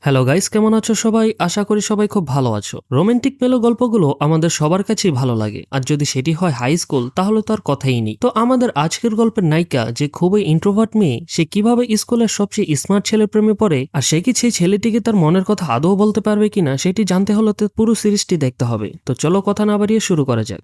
Hello guys, কেমন আছো সবাই? আশা করি সবাই খুব ভালো আছো। রোমান্টিক মেলো গল্পগুলো আমাদের সবার কাছেই ভালো লাগে, আর যদি সেটি হয় হাই স্কুল তাহলে তো আর কথাই নেই। তো আমাদের আজকের গল্পের নায়িকা যে খুবই ইন্ট্রোভার্ট মেয়ে, সে কিভাবে স্কুলের সবচেয়ে স্মার্ট ছেলের প্রেমে পড়ে, আর সে কি সেই ছেলেটিকে তার মনের কথা আদৌ বলতে পারবে কিনা সেটি জানতে হলে তো পুরো সিরিজটি দেখতে হবে। তো চলো কথা না বাড়িয়ে শুরু করা যাক।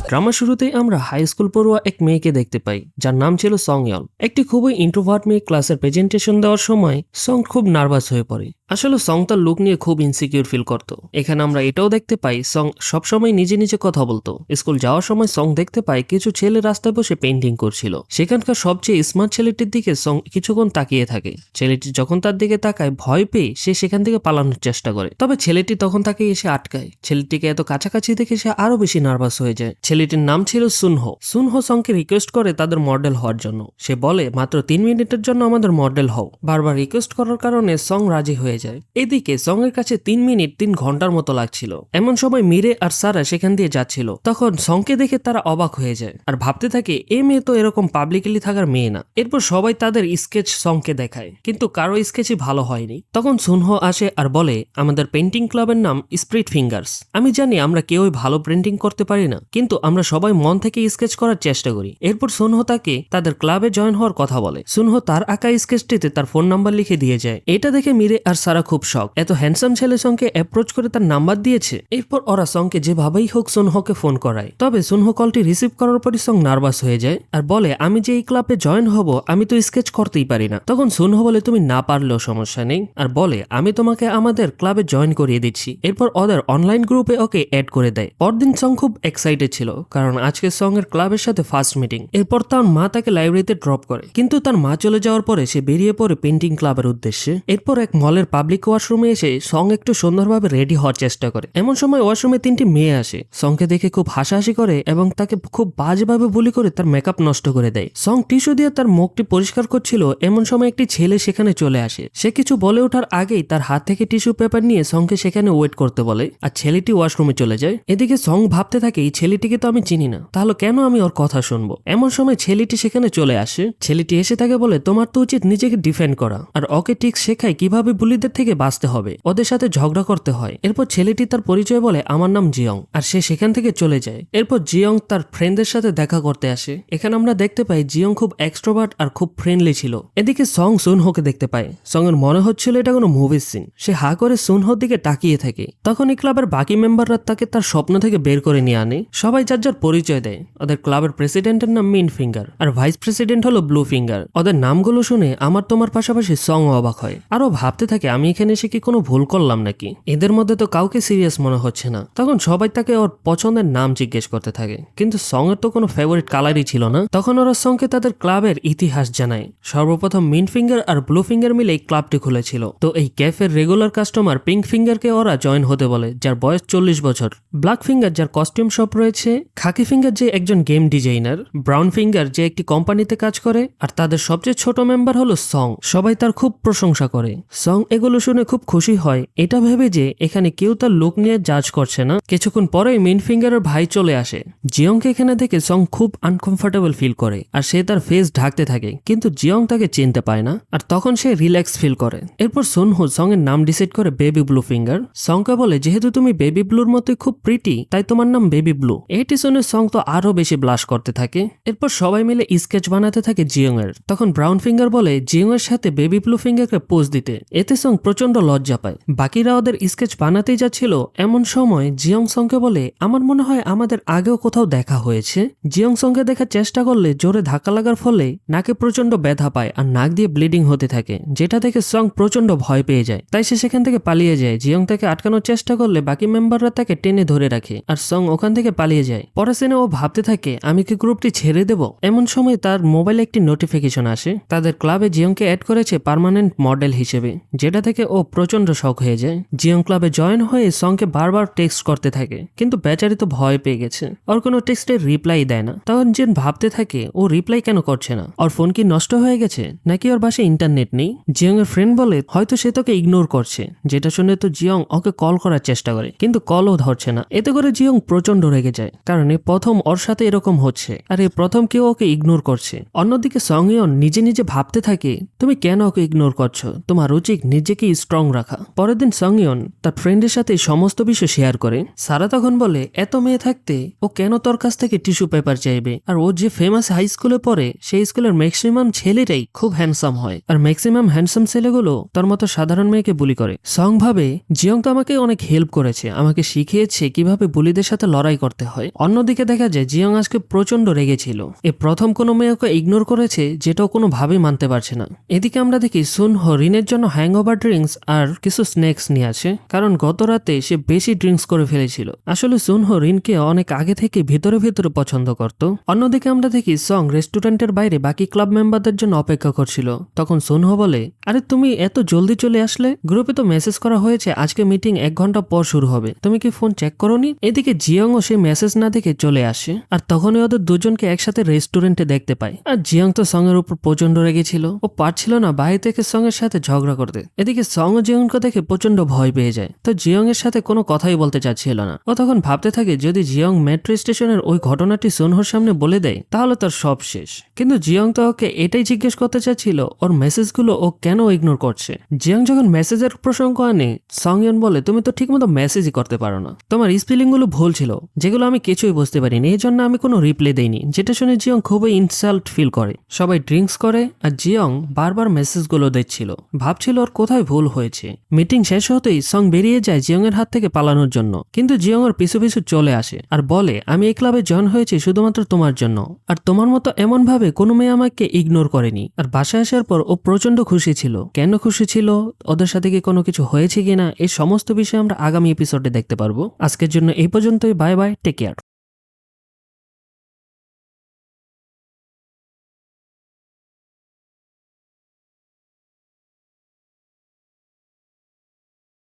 ড্রামা শুরুতেই আমরা হাই স্কুল পড়ুয়া এক মেয়েকে দেখতে পাই, যার নাম ছিল সং ইয়ন। একটি খুবই ইন্ট্রোভার্ট মেয়ে ক্লাসের প্রেজেন্টেশন দেওয়ার সময় সং খুব নার্ভাস হয়ে পড়ে। আসলে সং তার লুক নিয়ে খুব ইনসিকিউর ফিল করত। এখানে আমরা এটাও দেখতে পাই সং সবসময় নিজে নিজে কথা বলতো। স্কুল যাওয়ার সময় সং দেখতে পাই কিছু ছেলে রাস্তায় বসে পেন্টিং করছিল। সেখানকার সবচেয়ে স্মার্ট ছেলেটির দিকে সং কিছুক্ষণ তাকিয়ে থাকে। ছেলেটি যখন তার দিকে তাকায়, ভয় পেয়ে সে সেখান থেকে পালানোর চেষ্টা করে, তবে ছেলেটি তখন তাকে এসে আটকায়। ছেলেটিকে এত কাছাকাছি দেখে সে আরো বেশি নার্ভাস হয়ে যায়। ছেলেটির নাম ছিল সুনহো। সুনহো সংকে রিকোয়েস্ট করে তাদের মডেল হওয়ার জন্য। সে বলে, মাত্র 3 মিনিটের জন্য আমাদের মডেল হও। বারবার রিকোয়েস্ট করার কারণে সং রাজি হয়ে যায়। এদিকে সং এর কাছে 3 মিনিট 3 ঘন্টার মতো লাগছিল। এমন সময় মিরে আর সারা সেখান দিয়ে যাচ্ছিল। তখন সংকে দেখে তারা অবাক হয়ে যায় আর ভাবতে থাকে, এ মেয়ে তো এরকম পাবলিকলি থাকার মেয়ে না। এরপর সবাই তাদের স্কেচ সংকে দেখায়, কিন্তু কারো স্কেচই ভালো হয়নি। তখন সুনহো আসে আর বলে, আমাদের পেন্টিং ক্লাবের নাম স্প্রিট ফিঙ্গার্স। আমি জানি আমরা কেউই ভালো পেন্টিং করতে পারি না, কিন্তু আমরা সবাই মন থেকে স্কেচ করার চেষ্টা করি। এরপর সুনহো তাকে তাদের ক্লাবে জয়েন হওয়ার কথা বলে। সুনহো তার আঁকা স্কেচটিতে তার ফোন নাম্বার লিখে দিয়ে যায়। এটা দেখে মিরে আর সারা খুব শক। এত হ্যান্ডসাম ছেলে সঙ্গে অ্যাপ্রোচ করে তার নাম্বার দিয়েছে। এরপর ওরা সঙ্গে যেভাবেই হোক সুনহোকে ফোন করায়। তবে সুনহো কলটি রিসিভ করার পরই সং নার্ভাস হয়ে যায় আর বলে, আমি যে এই ক্লাবে জয়েন হব, আমি তো স্কেচ করতেই পারি না। তখন সুনহো বলে, তুমি না পারলেও সমস্যা নেই, আর বলে, আমি তোমাকে আমাদের ক্লাবে জয়েন করিয়ে দিচ্ছি। এরপর ওদের অনলাইন গ্রুপে ওকে অ্যাড করে দেয়। পরদিন সং খুব এক্সাইটেড ছিল, কারণ আজকে সং এর ক্লাবের সাথে ফার্স্ট মিটিং। এরপর তার মা তাকে লাইব্রেরিতে ড্রপ করে, কিন্তু তার মা চলে যাওয়ার পরে সে বেরিয়ে পড়ে পেন্টিং ক্লাবের উদ্দেশ্যে। এরপর এক মলের পাবলিক ওয়াশরুমে এসে সং একটু সুন্দরভাবে রেডি হওয়ার চেষ্টা করে। এমন সময় ওয়াশরুমে 3টি মেয়ে আসে। সংকে দেখে খুব হাসাহাসি করে এবং তাকে খুব বাজেভাবে বুলি করে তার মেকআপ নষ্ট করে দেয়। সং টিস্যু দিয়ে তার মুখটি পরিষ্কার করছিল, এমন সময় একটি ছেলে সেখানে চলে আসে। সে কিছু বলে ওঠার আগেই তার হাত থেকে টিস্যু পেপার নিয়ে সংকে সেখানে ওয়েট করতে বলে, আর ছেলেটি ওয়াশরুমে চলে যায়। এদিকে সং ভাবতে থাকে, এই ছেলেটিকে তো আমি চিনি না, তাহলে কেন আমি ওর কথা শুনবো। এমন সময় ছেলেটি সেখানে চলে আসে। ছেলেটি এসে তাকে বলে, তোমার তো উচিত নিজেকে ডিফেন্ড করা, আর ওকে ঠিক শেখায় কিভাবে বুলিদের থেকে বাঁচতে হবে, ওদের সাথে ঝগড়া করতে হয়। এরপর ছেলেটি তার পরিচয় বলে, আমার নাম জিয়ং, আর সে সেখান থেকে চলে যায়। এরপর জিয়ং তার ফ্রেন্ডদের সাথে দেখা করতে আসে। এখানে আমরা দেখতে পাই জিয়ং খুব এক্সট্রোভার্ট আর খুব ফ্রেন্ডলি ছিল। এদিকে সং সুনহোকে দেখতে পায়। সং এর মনে হচ্ছিল এটা কোনো মুভির সিন। সে হা করে সুনহোর দিকে তাকিয়ে থাকে। তখন এই ক্লাবের বাকি মেম্বাররা তাকে তার স্বপ্ন থেকে বের করে নিয়ে আনে। সবাই যার যার পরিচয় দেয়। ওদের ক্লাবের প্রেসিডেন্টের নাম মিন ফিঙ্গার, আর ভাইস প্রেসিডেন্ট হলো ব্লু ফিঙ্গার। ওদের নামগুলো শুনে আমার তোমার পাশাপাশি সং অবাক হয়। আরো ভাবতে থাকে, আমি এখানে এসে কি কোনো ভুল করলাম নাকি? এদের মধ্যে তো কাউকে সিরিয়াস মনে হচ্ছে না। তখন সবাই তাকে ওর পছন্দের নাম জিজ্ঞেস করতে থাকে, কিন্তু সং এর তো কোনো ফেভারিট কালারই ছিল না। তখন ওরা সংকে তাদের ক্লাবের ইতিহাস জানায়। সর্বপ্রথম মিন ফিঙ্গার আর ব্লু ফিঙ্গার মিলে এই ক্লাবটি খুলেছিল। তো এই ক্যাফের রেগুলার কাস্টমার পিঙ্ক ফিঙ্গারকে ওরা জয়েন হতে বলে, যার বয়স 40 বছর। ব্ল্যাক ফিঙ্গার যার কস্টিউম শপ রয়েছে, খাকি ফিঙ্গার যে একজন গেম ডিজাইনার, ব্রাউন ফিঙ্গার যে একটি কোম্পানিতে কাজ করে, আর তাদের সবচেয়ে ছোট মেম্বার হলো সং। সবাই তার খুব প্রশংসা করে। সং এগুলো শুনে খুব খুশি হয়, এটা ভেবে যে এখানে কেউ তার লুক নিয়ে জাজ করছে না। কিছুক্ষণ পরেই মিন ফিঙ্গারের ভাই চলে আসে। জিয়ংকে এখানে দেখে সং খুব আনকমফোর্টেবল ফিল করে, আর সে তার ফেস ঢাকতে থাকে, কিন্তু জিয়ং তাকে চিনতে পায় না, আর তখন সে রিল্যাক্স ফিল করে। এরপর সুনহো সং এর নাম ডিসাইড করে বেবি ব্লু ফিঙ্গার। সংকে বলে, যেহেতু তুমি বেবি ব্লুর মতোই খুব প্রিটি, তাই তোমার নাম বেবি ব্লু। এটি শুনে সং তো আরো বেশি ব্লাশ করতে থাকে। এরপর সবাই মিলে স্কেচ বানাতে থাকে জিয়ং এর। তখন ব্রাউন ফিঙ্গার বলে জিয়ং এর সাথে বেবি ব্লু ফিঙ্গারকে পোজ দিতে। এতে সং প্রচন্ড লজ্জা পায়। বাকিরা ওদের স্কেচ বানাতেই যাচ্ছিল, এমন সময় জিয়ং সংকে বলে, আমার মনে হয় আমাদের আগেও কোথাও দেখা হয়েছে। জিয়ং সংকে দেখার চেষ্টা করলে জোরে ধাক্কা লাগার ফলে নাকে প্রচন্ড ব্যথা পায় আর নাক দিয়ে ব্লিডিং হতে থাকে, যেটা দেখে সং প্রচন্ড ভয় পেয়ে যায়। তাই সে সেখান থেকে পালিয়ে যায়। জিয়ং তাকে আটকানোর চেষ্টা করলে বাকি মেম্বাররা তাকে টেনে ধরে রাখে, আর সং ওখান থেকে পালিয়ে যায়। পরে সিনে ও ভাবতে থাকে, আমি কি গ্রুপটি ছেড়ে দেব? এমন সময় তার মোবাইলে একটি নোটিফিকেশন আসে, তাদের ক্লাবে জিয়ংকে অ্যাড করেছে পার্মানেন্ট মডেল হিসেবে, যেটা থেকে ও প্রচন্ড শক হয়ে যায়। জিয়ং ক্লাবে জয়েন হয়ে সংকে বারবার টেক্সট করতে থাকে, কিন্তু বেচারি তো ভয় পেয়ে গেছে, ওর কোনো টেক্সটের রিপ্লাই দেয় না। তখন জিন ভাবতে থাকে, ও রিপ্লাই কেন করছে না? ওর ফোন কি নষ্ট হয়ে গেছে, নাকি ওর বাসায় ইন্টারনেট নেই? জিয়ং এর ফ্রেন্ড বলে, হয়তো সে তোকে ইগনোর করছে। যেটা শুনে তো জিয়ং ওকে কল করার চেষ্টা করে, কিন্তু কলও ধরছে না। এতে করে জিয়ং প্রচন্ড রেগে যায়, কারণ এই প্রথম ওর সাথে এরকম হচ্ছে, আর এই প্রথম কেউ ওকে ইগনোর করছে। অন্যদিকে সং ইয়ন নিজে নিজে ভাবতে থাকে, তুমি কেন ওকে ইগনোর করছো? তোমার উচিত নিজে নিজেকে স্ট্রং রাখা। পরের দিন সংইয়ন তার ফ্রেন্ডের সাথে সমস্ত বিষয় শেয়ার করে। সারা তখন বলে এত মেয়ে থাকতে ও কেন তোর কাছ থেকে টিস্যু পেপার চাইবে, আর ও যে ফেমাস হাই স্কুলে পড়ে সেই স্কুলের ম্যাক্সিমাম ছেলেরাই খুব হ্যান্ডসাম হয়, আর ম্যাক্সিমাম হ্যান্ডসাম ছেলেগুলো তোর মতো সাধারণ মেয়েকে বুলি করে। সং ভাবে জিয়ং তো আমাকে অনেক হেল্প করেছে, আমাকে শিখিয়েছে কিভাবে বুলিদের সাথে লড়াই করতে হয়। অন্যদিকে দেখা যায় জিয়ং আজকে প্রচন্ড রেগেছিল। এ প্রথম কোনো মেয়েকে ইগনোর করেছে যেটাও কোনোভাবেই মানতে পারছে না। এদিকে আমরা দেখি সুনহো রিনের জন্য হ্যাংওভার ড্রিঙ্কস আর কিছু স্ন্যাক্স নিয়ে আসে, কারণ গত রাতে সে বেশি ড্রিঙ্কস করে ফেলেছিল। আসলে সুনহো রিনকে অনেক আগে থেকে ভিতরে ভিতরে পছন্দ করত। অন্যদিকে আমরা দেখি সং রেস্টুরেন্টের বাইরে বাকি ক্লাব মেম্বারদের জন্য অপেক্ষা করছিল। তখন সুনহো বলে, আরে তুমি এত জলদি চলে আসলে, গ্রুপে তো মেসেজ করা হয়েছে আজকে মিটিং 1 ঘন্টা পর শুরু হবে, তুমি কি ফোন চেক করোনি? এদিকে জিয়ংও সেই মেসেজ না দেখে চলে আসে, আর তখনই ওদের দুজনকে একসাথে রেস্টুরেন্টে দেখতে পায়। আর জিয়ং তো সং এর উপর প্রচন্ড রেগেছিল, ও পারছিল না বাইরে থেকে সং এর সাথে ঝগড়া করতে। এদিকে সং ও জিয়ংকে দেখে প্রচন্ড ভয় পেয়ে যায়, তো জিয়ং এর সাথে কোনো কথাই বলতে চাচ্ছিল না। ও তখন ভাবতে থাকে যদি জিয়ং মেট্রো স্টেশনের ওই ঘটনাটি সুনহোর সামনে বলে দেয় তাহলে তার সব শেষ। কিন্তু জিয়ং তো ওকে এটাই জিজ্ঞেস করতে চাচ্ছিল ওর মেসেজগুলো ও কেন ইগনোর করছে। জিয়ং যখন মেসেজের প্রসঙ্গ আনে, সংইয়ন বলে তুমি তো ঠিকমতো মেসেজই করতে পারো না, তোমার স্পেলিং গুলো ভুল ছিল যেগুলো আমি কিছুই বুঝতে পারিনি, এই জন্য আমি কোনো রিপ্লাই দেইনি। যেটা শুনে জিয়ং খুবই ইনসাল্ট ফিল করে। সবাই ড্রিঙ্কস করে আর জিয়ং বারবার মেসেজগুলো দেখছিল, ভাবছিল ওর কোথায় ভুল হয়েছে। মিটিং শেষ হতেই সং বেরিয়ে যায় জিয়ং এর হাত থেকে পালানোর জন্য, কিন্তু জিয়ং ওর পিছু পিছু চলে আসে আর বলে আমি এই ক্লাবে জয়েন হয়েছি শুধুমাত্র তোমার জন্য, আর তোমার মতো এমন ভাবে কোনো মেয়ে আমাকে ইগনোর করেনি। আর বাসায় আসার পর ও প্রচন্ড খুশি ছিল। কেন খুশি ছিল, ওদের সাথে কি কোনো কিছু হয়েছে কিনা, এই সমস্ত বিষয় আমরা আগামী এপিসোডে দেখতে পারবো। আজকের জন্য এই পর্যন্তই, বাই বাই, টেক কেয়ার।